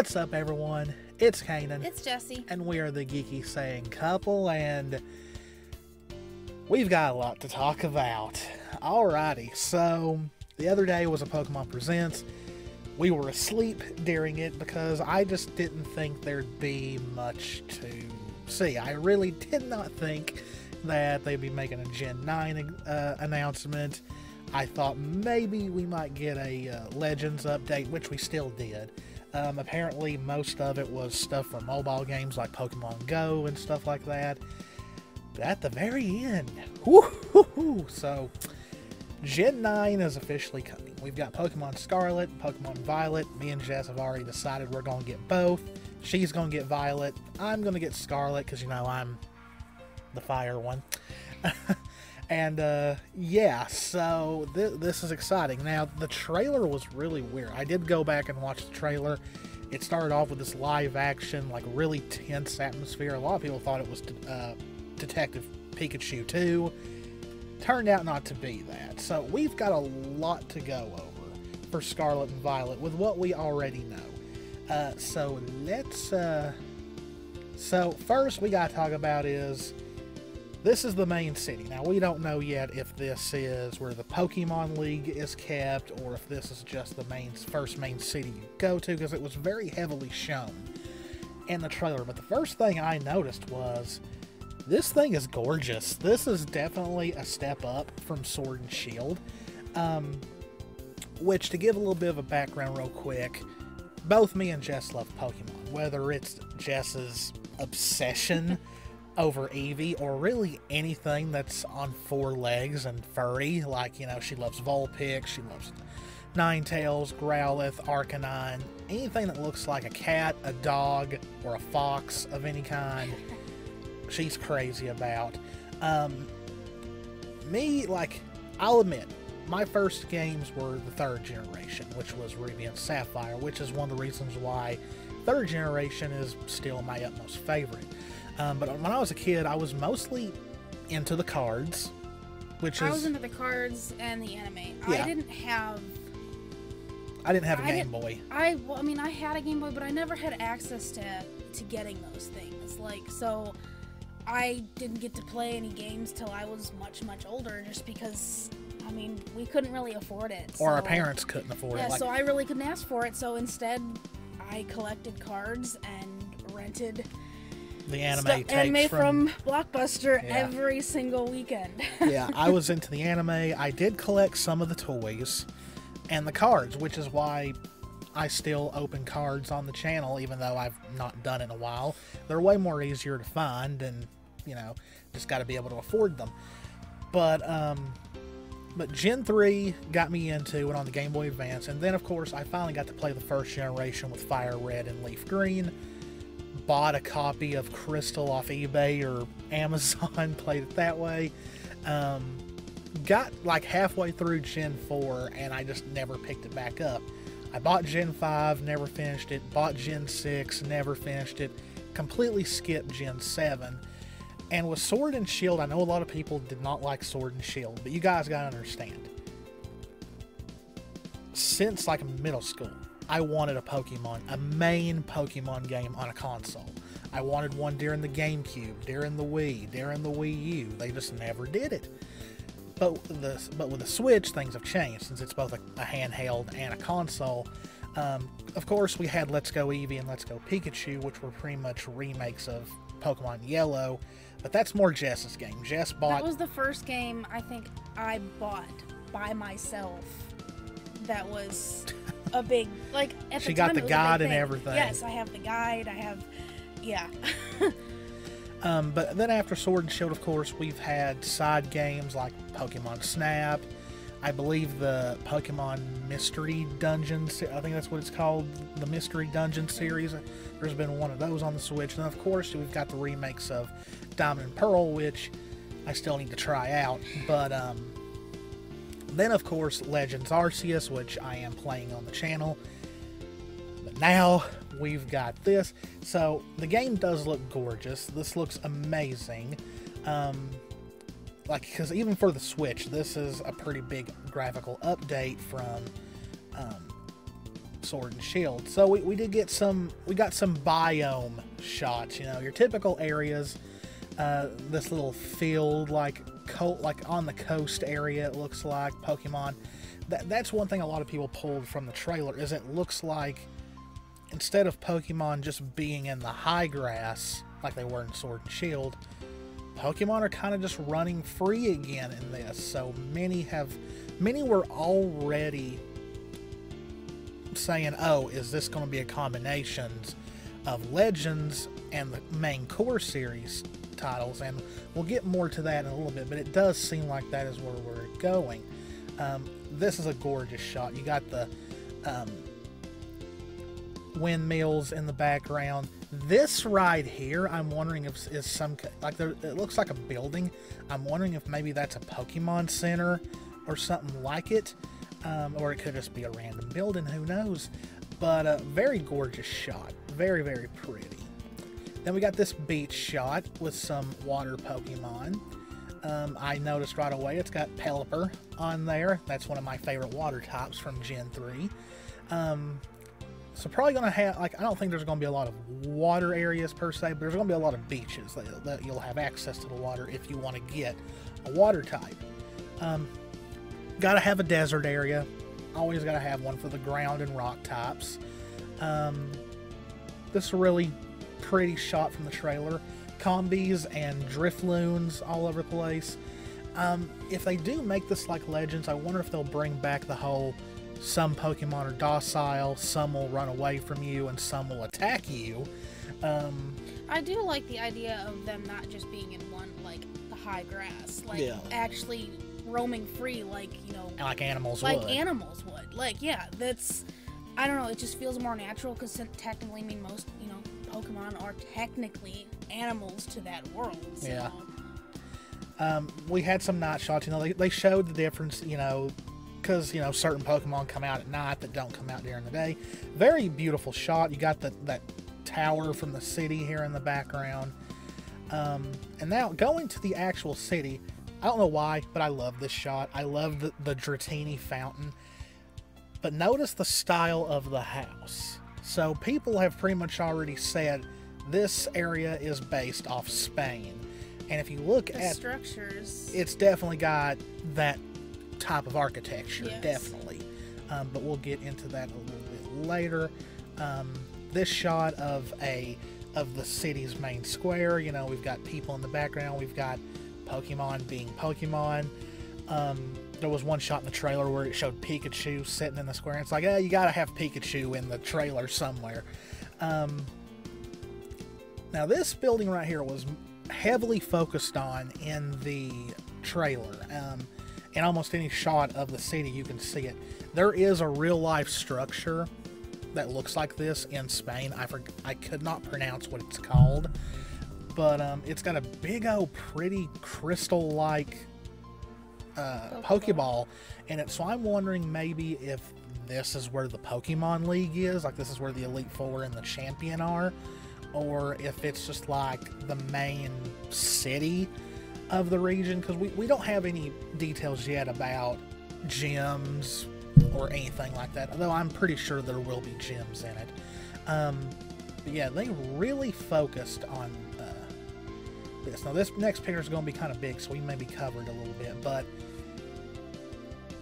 What's up, everyone? It's Kanan. It's Jessie. And we are the Geeky Saying Couple, and we've got a lot to talk about. Alrighty, so the other day was a Pokemon Presents. We were asleep during it because I just didn't think there'd be much to see. I really did not think that they'd be making a Gen 9 announcement. I thought maybe we might get a Legends update, which we still did. Apparently most of it was stuff from mobile games like Pokemon Go and stuff like that. But at the very end, whoo-hoo-hoo, so Gen 9 is officially coming. We've got Pokemon Scarlet, Pokemon Violet. Me and Jess have already decided we're going to get both. She's going to get Violet. I'm going to get Scarlet because, you know, I'm the fire one. And, yeah, so this is exciting. Now, the trailer was really weird. I did go back and watch the trailer. It started off with this live action, like, really tense atmosphere. A lot of people thought it was Detective Pikachu 2. Turned out not to be that. So, we've got a lot to go over for Scarlet and Violet with what we already know. So, let's, so, first we gotta talk about is, this is the main city. Now, we don't know yet if this is where the Pokemon League is kept or if this is just the first main city you go to, because it was very heavily shown in the trailer. But the first thing I noticed was this thing is gorgeous. This is definitely a step up from Sword and Shield. Which, to give a little bit of a background real quick, both me and Jess love Pokemon. Whether it's Jess's obsession over Eevee, or really anything that's on 4 legs and furry, like, you know, she loves Vulpix, she loves Ninetales, Growlithe, Arcanine, anything that looks like a cat, a dog, or a fox of any kind, she's crazy about. Me, like, I'll admit, my first games were the 3rd generation, which was Ruby and Sapphire, which is one of the reasons why 3rd generation is still my utmost favorite. But when I was a kid, I was mostly into the cards, I was into the cards and the anime. Yeah. I didn't have a Game Boy. Well, I mean, I had a Game Boy, but I never had access to getting those things. Like, so I didn't get to play any games till I was much, much older, just because, I mean, we couldn't really afford it. Or our parents couldn't afford it. Yeah, so I really couldn't ask for it. So instead, I collected cards and rented the anime from Blockbuster yeah. every single weekend. Yeah, I was into the anime. I did collect some of the toys and the cards, which is why I still open cards on the channel, even though I've not done it in a while. They're way more easier to find, and, you know, just got to be able to afford them. But Gen 3 got me into it on the Game Boy Advance, and then, of course, I finally got to play the 1st generation with Fire Red and Leaf Green. Bought a copy of Crystal off eBay or Amazon, played it that way. Got like halfway through Gen 4 and I just never picked it back up. I bought Gen 5, never finished it. Bought Gen 6, never finished it. Completely skipped Gen 7. And with Sword and Shield, I know a lot of people did not like Sword and Shield, but you guys gotta understand. Since like middle school, I wanted a main Pokemon game on a console. I wanted one during the GameCube, during the Wii, during the Wii U. They just never did it. But with the Switch, things have changed, since it's both a handheld and a console. Of course, we had Let's Go Eevee and Let's Go Pikachu, which were pretty much remakes of Pokemon Yellow. But that's more Jess's game. Jess bought... That was the first game I think I bought by myself. That was a big, like, at the She got time, the it was a guide big and thing. everything. Yes, I have the guide, I have, yeah. But then after Sword and Shield, of course, we've had side games like Pokemon Snap. I believe the Pokemon Mystery Dungeons, I think that's what it's called, the Mystery Dungeon series. There's been one of those on the Switch. And of course, we've got the remakes of Diamond and Pearl, which I still need to try out. But then, of course, Legends Arceus, which I am playing on the channel. But now we've got this. So the game does look gorgeous. This looks amazing. Like, because even for the Switch, this is a pretty big graphical update from Sword and Shield. So we did get we got some biome shots, you know, your typical areas. This little field, like on the coast area, it looks like Pokemon. That's one thing a lot of people pulled from the trailer, is it looks like instead of Pokemon just being in the high grass like they were in Sword and Shield, Pokemon are kind of just running free again in this. So many were already saying, oh, is this going to be a combination of Legends and the main core series titles? And we'll get more to that in a little bit, but it does seem like that is where we're going. This is a gorgeous shot. You got the windmills in the background. This right here, I'm wondering if is some, like, it looks like a building. I'm wondering if maybe that's a Pokemon Center or something like it, or it could just be a random building, who knows. But a very gorgeous shot, very, very pretty. Then we got this beach shot with some water Pokemon. I noticed right away it's got Pelipper on there. That's one of my favorite water types from Gen 3. So probably going to have, like, I don't think there's going to be a lot of water areas per se, but there's going to be a lot of beaches that you'll have access to the water if you want to get a water type. Got to have a desert area. Always got to have one for the ground and rock types. This is a really pretty shot from the trailer. Combis and Drifloons all over the place. If they do make this like Legends, I wonder if they'll bring back the whole some Pokemon are docile, some will run away from you, and some will attack you. I do like the idea of them not just being in one, like, the high grass. Like, yeah, actually roaming free, like, you know... like animals like would. Like animals would. Like, yeah, that's... I don't know, it just feels more natural, because technically, I mean, most, you know, Pokemon are technically animals to that world. So. Yeah. We had some night shots, you know, they showed the difference, you know, because, you know, certain Pokemon come out at night that don't come out during the day. Very beautiful shot. You got that tower from the city here in the background. And now going to the actual city, I don't know why, but I love this shot. I love the Dratini fountain. But notice the style of the house. So people have pretty much already said this area is based off Spain. And if you look at the structures, it's definitely got that type of architecture, yes. Definitely. But we'll get into that a little bit later. This shot of the city's main square, you know, we've got people in the background, we've got Pokemon being Pokemon. There was one shot in the trailer where it showed Pikachu sitting in the square. It's like, you gotta have Pikachu in the trailer somewhere. Now this building right here was heavily focused on in the trailer. In almost any shot of the city, you can see it. There is a real-life structure that looks like this in Spain. I could not pronounce what it's called, but it's got a big old pretty crystal-like Pokeball in it. So I'm wondering maybe if this is where the Pokemon League is, like this is where the Elite Four and the Champion are, or if it's just like the main city of the region, because we don't have any details yet about gyms or anything like that, although I'm pretty sure there will be gyms in it. But yeah, they really focused on this. Now this next picture is going to be kind of big, so we may be covered a little bit, but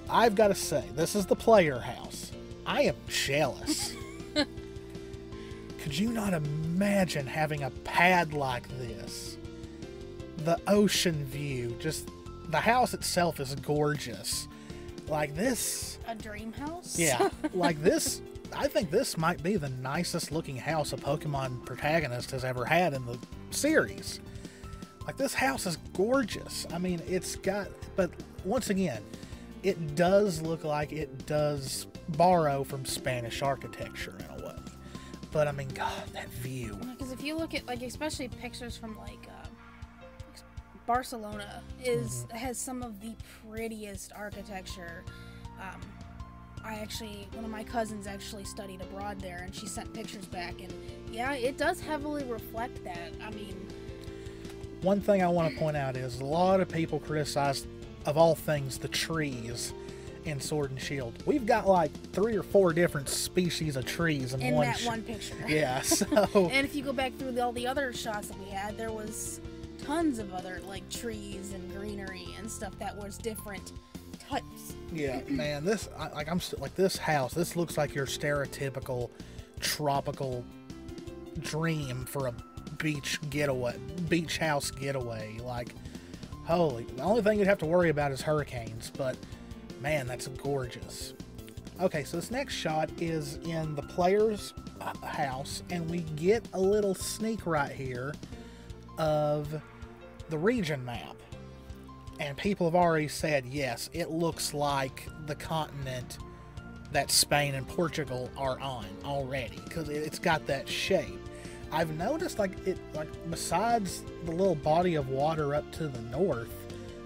I've got to say, this is the player house. I am jealous. Could you not imagine having a pad like this? The ocean view, just the house itself is gorgeous. Like this, a dream house. Yeah, like this. I think this might be the nicest looking house a Pokemon protagonist has ever had in the series. Like this house is gorgeous. I mean, it's got, but once again, it does look like it does borrow from Spanish architecture in a way. But I mean, God, that view. Because if you look at, like, especially pictures from like Barcelona has some of the prettiest architecture. One of my cousins actually studied abroad there, and she sent pictures back, and yeah, it does heavily reflect that. I mean, one thing I want to point out is a lot of people criticize, of all things, the trees in Sword and Shield. We've got like 3 or 4 different species of trees in one that one picture. Yeah, so... And if you go back through all the other shots that we had, there was tons of other like trees and greenery and stuff that was different types. Yeah, man, this this house. This looks like your stereotypical tropical dream for a beach house getaway. Like, holy, the only thing you'd have to worry about is hurricanes, but man, that's gorgeous. Okay, so this next shot is in the player's house, and we get a little sneak right here of the region map. And people have already said, yes, it looks like the continent that Spain and Portugal are on already, because it's got that shape. I've noticed, besides the little body of water up to the north,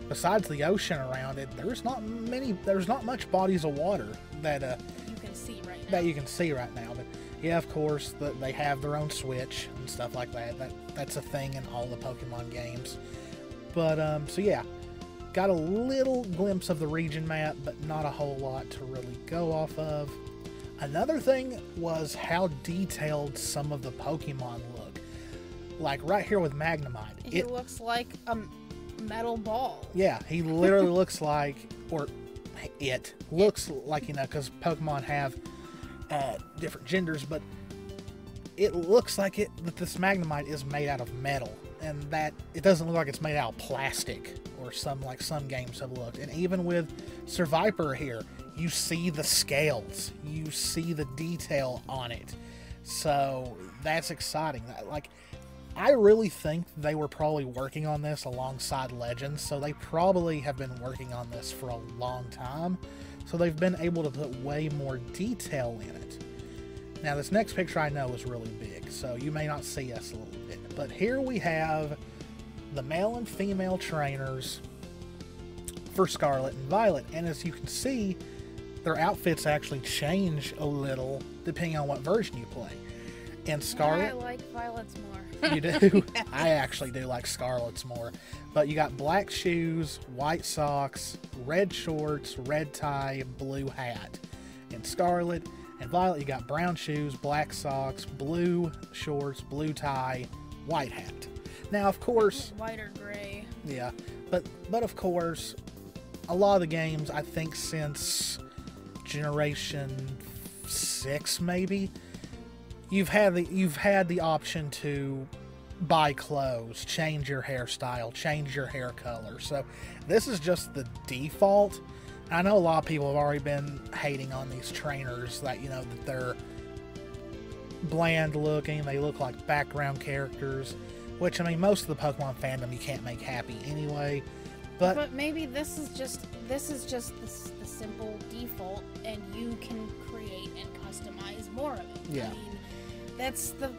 besides the ocean around it, there's not much bodies of water that you can see right now. That you can see right now. But yeah, of course, they have their own Switch and stuff like that. That's a thing in all the Pokemon games. But so yeah, got a little glimpse of the region map, but not a whole lot to really go off of. Another thing was how detailed some of the Pokemon look. Like right here with Magnemite. It looks like a metal ball. Yeah, he literally looks like, or it looks like, because Pokemon have different genders, but it looks like that this Magnemite is made out of metal, and that it doesn't look like it's made out of plastic, or some games have looked. And even with Survivor here, you see the scales, you see the detail on it, so that's exciting. I really think they were probably working on this alongside Legends, so they probably have been working on this for a long time, so they've been able to put way more detail in it. Now, this next picture I know is really big, so you may not see us a little bit, but here we have the male and female trainers for Scarlet and Violet, and as you can see, their outfits actually change a little depending on what version you play. In Scarlet, I like Violet's more. You do? Yes. I actually do like Scarlet's more. But you got black shoes, white socks, red shorts, red tie, blue hat. In Scarlet and Violet, you got brown shoes, black socks, blue shorts, blue tie, white hat. Now, of course... White or gray. Yeah. But of course, a lot of the games, I think since Generation 6, maybe... You've had the option to buy clothes, change your hairstyle, change your hair color. So this is just the default. I know a lot of people have already been hating on these trainers that, that they're bland looking, they look like background characters, which, I mean, most of the Pokemon fandom you can't make happy anyway. But maybe this is just the simple default, and you can create and customize more of it. Yeah. I mean, that's the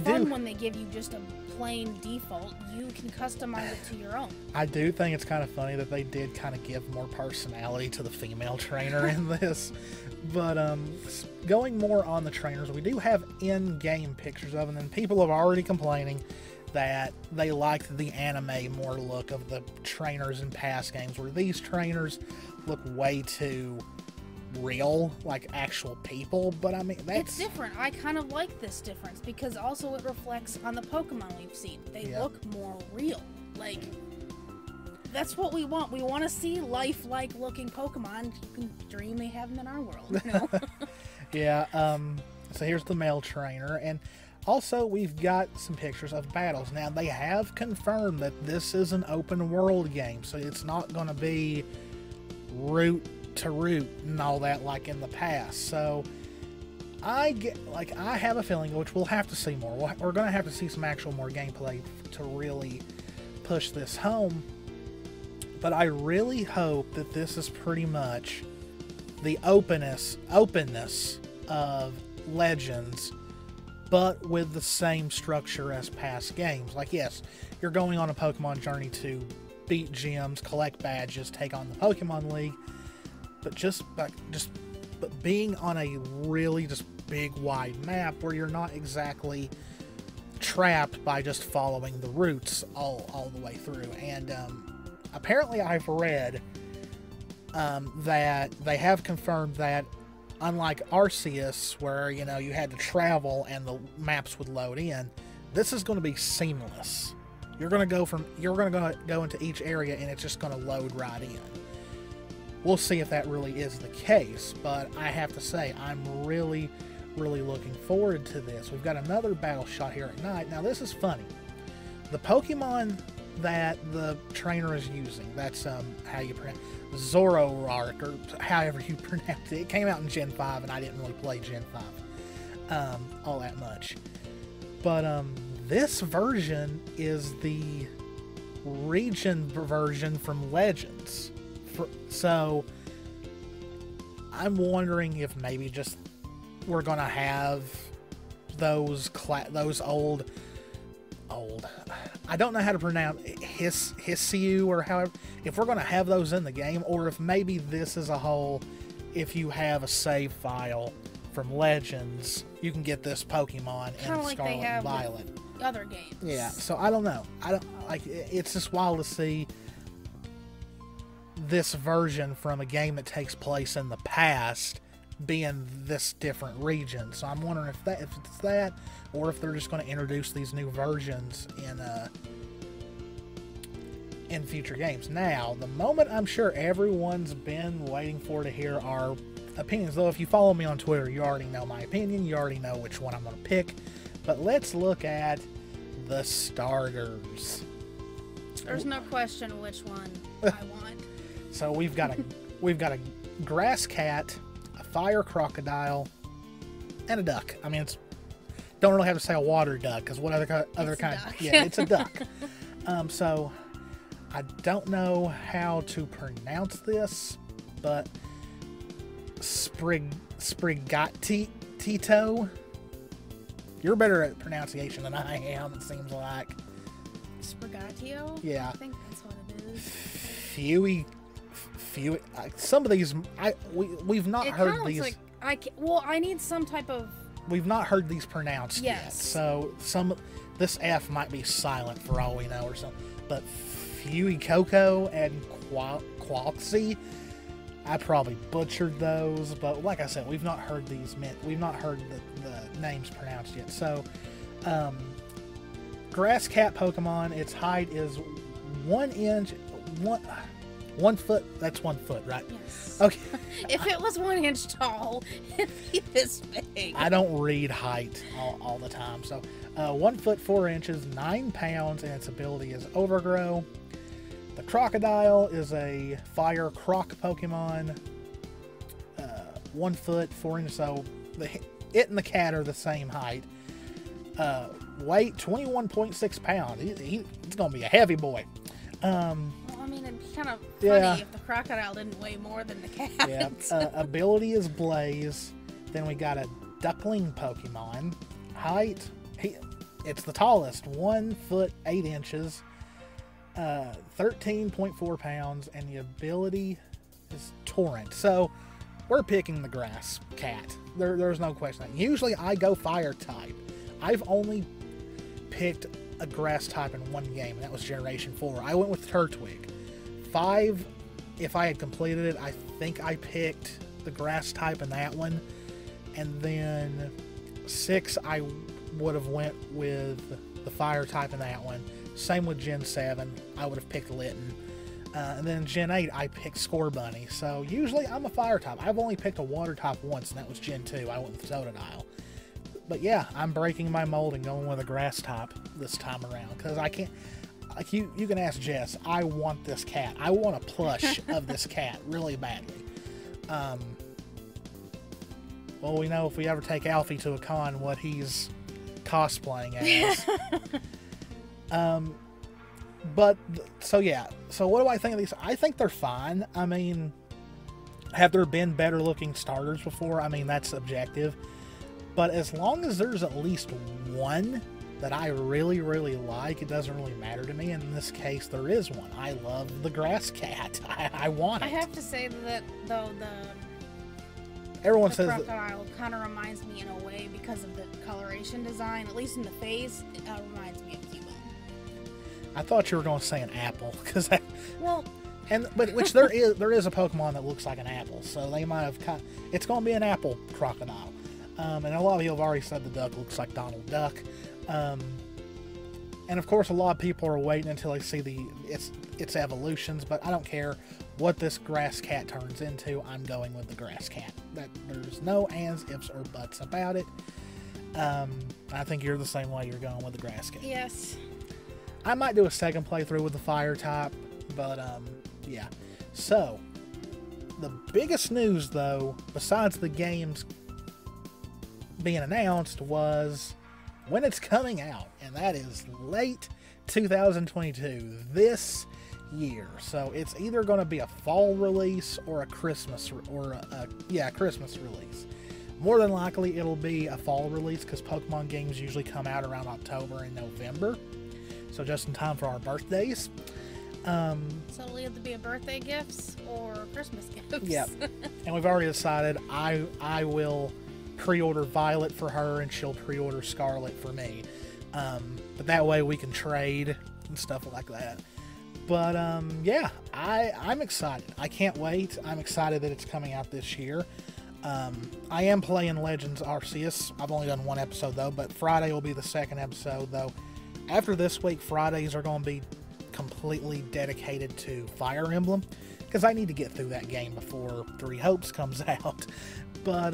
fun when they give you just a plain default. You can customize it to your own. I do think it's kind of funny that they did kind of give more personality to the female trainer in this. But going more on the trainers, we do have in-game pictures of them, and people have already complaining that they liked the anime more look of the trainers in past games, where these trainers look way too real, like actual people. But I mean, it's different. I kind of like this difference because also it reflects on the Pokemon we've seen. They look more real. Like, that's what we want. We want to see lifelike looking Pokemon. You can dream we have them in our world, Yeah. So here's the male trainer, and also we've got some pictures of battles. Now, they have confirmed that this is an open world game, so it's not going to be route to route and all that like in the past. So I have a feeling, which we'll have to see more. We're going to have to see some more gameplay to really push this home. But I really hope that this is pretty much the openness of Legends, but with the same structure as past games. Like, yes, you're going on a Pokemon journey to beat gyms, collect badges, take on the Pokemon League, but but being on a really just big wide map where you're not exactly trapped by just following the routes all the way through. And apparently I've read that they have confirmed that, unlike Arceus, where, you know, you had to travel and the maps would load in, this is going to be seamless. You're going to go into each area and it's just going to load right in. We'll see if that really is the case, but I have to say, I'm really, really looking forward to this. We've got another battle shot here at night. Now, this is funny. The Pokemon that the trainer is using, that's how you pronounce Zoroark, or however you pronounce it. It came out in Gen 5, and I didn't really play Gen 5 all that much. But this version is the region version from Legends. So I'm wondering if maybe just we're gonna have those old. I don't know how to pronounce Hisiu or however. If we're gonna have those in the game, or if maybe this is a whole. If you have a save file from Legends, you can get this Pokemon in like Scarlet and Violet. Other games. Yeah. So I don't know. I don't like. It's just wild to see this version from a game that takes place in the past being this different region. So I'm wondering if it's that, or if they're just going to introduce these new versions in future games. Now, the moment I'm sure everyone's been waiting for to hear our opinions, though if you follow me on Twitter, you already know my opinion, you already know which one I'm going to pick, but let's look at the starters. There's no question which one I want. So we've got a grass cat, a fire crocodile, and a duck. I mean, don't really have to say a water duck, because what other kind? Yeah, it's a duck. So I don't know how to pronounce this, but Sprigatito. You're better at pronunciation than I am, it seems like. Sprigatito? Yeah. I think that's what it is. Fewy. Some of these, we've not heard these. Like I need some type of. We've not heard these pronounced yet. Yes. So this F might be silent for all we know or something. But Fewy Coco and Qualtsy, I probably butchered those. But like I said, we've not heard these. We've not heard the names pronounced yet. So, grass cat Pokemon. Its height is 1 inch. 1 foot. That's 1 foot, right? Yes. Okay. If it was 1 inch tall, it'd be this big. I don't read height all the time. So, 1 foot 4 inches, 9 pounds, and its ability is Overgrow. The Crocodile is a fire croc Pokemon. 1 foot 4 inches. So, it and the cat are the same height. Weight 21.6 pounds. He's gonna be a heavy boy. Well, I mean, it'd be kind of funny if the crocodile didn't weigh more than the cat. Yeah. Ability is Blaze. Then we got a duckling Pokemon. Height, it's the tallest, 1 foot 8 inches, 13.4 pounds, and the ability is Torrent. So we're picking the grass cat. There's no question. Usually I go fire type. I've only picked a grass type in one game, and that was Generation 4. I went with Turtwig. 5, if I had completed it, I think I picked the grass type in that one. And then 6, I would have went with the fire type in that one. Same with Gen 7, I would have picked Litten. And then Gen 8, I picked Scorbunny. So usually I'm a fire type. I've only picked a water type once, and that was Gen 2. I went with Totodile. But yeah, I'm breaking my mold and going with a grass type this time around, because I can't. Like you can ask Jess. I want this cat. I want a plush of this cat really badly. Well, we know if we ever take Alfie to a con, what he's cosplaying as. But so yeah. So what do I think of these? I think they're fine. I mean, have there been better looking starters before? I mean, that's subjective. But as long as there's at least one that I really, really like, it doesn't really matter to me. And in this case, there is one. I love the grass cat. I want it. I have to say that, though, Everyone the says crocodile kind of reminds me in a way, because of the coloration design, at least in the face, it reminds me of Cubone. I thought you were going to say an apple, because Well, But which there is a Pokemon that looks like an apple, so they might have it's going to be an apple Crocodile. And a lot of you have already said the duck looks like Donald Duck. And of course, a lot of people are waiting until they see its evolutions, but I don't care what this grass cat turns into. I'm going with the grass cat. There's no ands, ifs, or buts about it. I think you're the same way. You're going with the grass cat. Yes. I might do a second playthrough with the fire type, but yeah. So the biggest news, though, besides the games being announced, was when it's coming out, and that is late 2022, this year. So it's either going to be a fall release or a Christmas Christmas release. More than likely it'll be a fall release because Pokemon games usually come out around October and November, so just in time for our birthdays. So it'll either be a birthday gifts or Christmas gifts. Yeah. And we've already decided I will pre-order Violet for her and she'll pre-order Scarlet for me. But that way we can trade and stuff like that. But yeah, I'm excited. I can't wait. I'm excited that it's coming out this year. I am playing Legends Arceus. I've only done one episode though, but Friday will be the second episode though. After this week, Fridays are going to be completely dedicated to Fire Emblem because I need to get through that game before Three Hopes comes out. But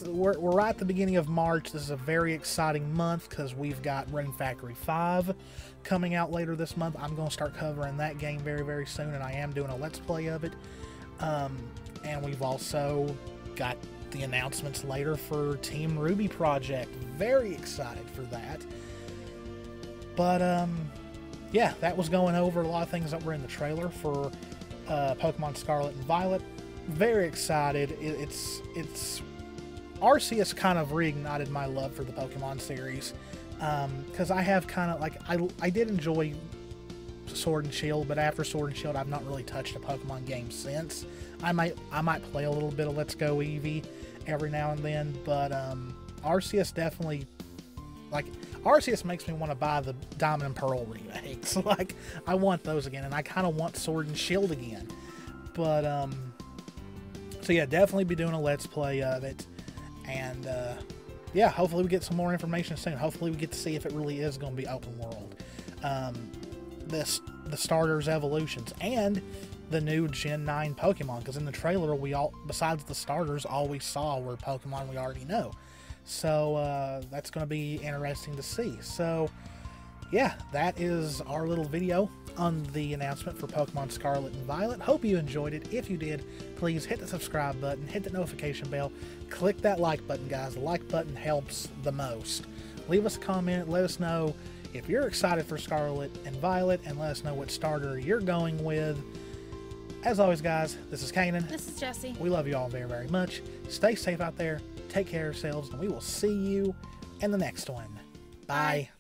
we're right at the beginning of March. This is a very exciting month because we've got Rune Factory 5 coming out later this month. I'm going to start covering that game very, very soon, and I am doing a Let's Play of it. And we've also got the announcements later for Team Ruby Project. Very excited for that. But, yeah, that was going over a lot of things that were in the trailer for Pokemon Scarlet and Violet. Very excited. It's Arceus kind of reignited my love for the Pokemon series. Because I have kind of, like, I did enjoy Sword and Shield, but after Sword and Shield, I've not really touched a Pokemon game since. I might play a little bit of Let's Go Eevee every now and then, but Arceus definitely, like, Arceus makes me want to buy the Diamond and Pearl remakes. Like, I want those again, and I kind of want Sword and Shield again. But so yeah, definitely be doing a Let's Play of it, and yeah, hopefully we get some more information soon. Hopefully we get to see if it really is going to be open world. The starters evolutions and the new Gen 9 Pokemon, because in the trailer besides the starters, all we saw were Pokemon we already know. So that's going to be interesting to see. So yeah, that is our little video on the announcement for Pokemon Scarlet and Violet. Hope you enjoyed it. If you did, please hit the subscribe button, hit the notification bell, click that like button, guys. The like button helps the most. Leave us a comment, let us know if you're excited for Scarlet and Violet, and let us know what starter you're going with. As always, guys, this is Kanan. This is Jessie. We love you all very, very much. Stay safe out there. Take care of yourselves, and we will see you in the next one. Bye.